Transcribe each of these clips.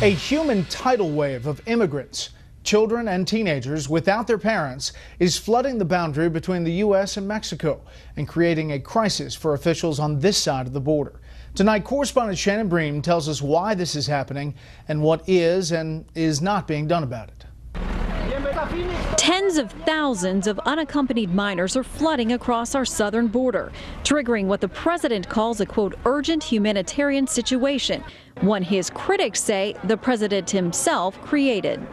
A human tidal wave of immigrants, children and teenagers without their parents, is flooding the boundary between the U.S. and Mexico and creating a crisis for officials on this side of the border. Tonight, correspondent Shannon Bream tells us why this is happening and what is and is not being done about it. Tens of thousands of unaccompanied minors are flooding across our southern border, triggering what the president calls a, quote, urgent humanitarian situation, one his critics say the president himself created.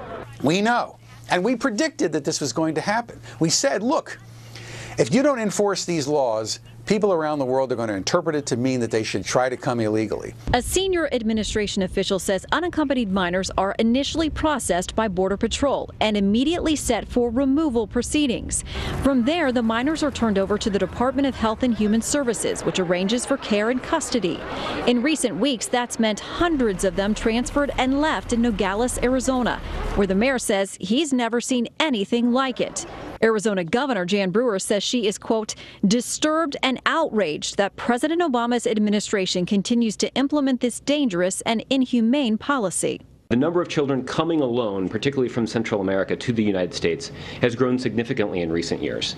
We know, and we predicted that this was going to happen. We said, look, if you don't enforce these laws, people around the world are going to interpret it to mean that they should try to come illegally. A senior administration official says unaccompanied minors are initially processed by Border Patrol and immediately set for removal proceedings. From there, the minors are turned over to the Department of Health and Human Services, which arranges for care and custody. In recent weeks, that's meant hundreds of them transferred and left in Nogales, Arizona, where the mayor says he's never seen anything like it. Arizona Governor Jan Brewer says she is, quote, disturbed and outraged that President Obama's administration continues to implement this dangerous and inhumane policy. The number of children coming alone, particularly from Central America to the United States, has grown significantly in recent years.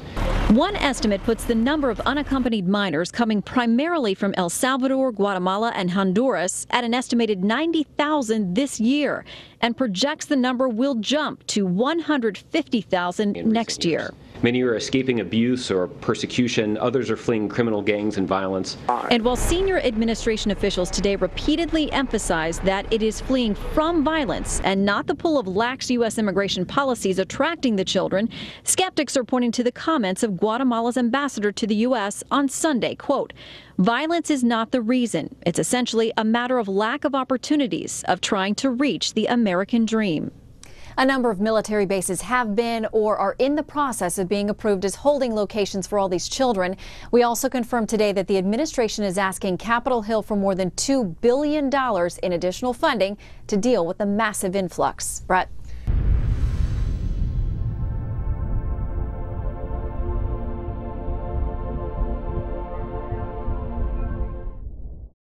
One estimate puts the number of unaccompanied minors coming primarily from El Salvador, Guatemala, and Honduras at an estimated 90,000 this year, and projects the number will jump to 150,000 next year. Many are escaping abuse or persecution. Others are fleeing criminal gangs and violence. And while senior administration officials today repeatedly emphasize that it is fleeing from violence and not the pull of lax U.S. immigration policies attracting the children, skeptics are pointing to the comments of Guatemala's ambassador to the U.S. on Sunday, quote, violence is not the reason. It's essentially a matter of lack of opportunities of trying to reach the American dream. A number of military bases have been or are in the process of being approved as holding locations for all these children. We also confirmed today that the administration is asking Capitol Hill for more than $2 billion in additional funding to deal with the massive influx. Brett.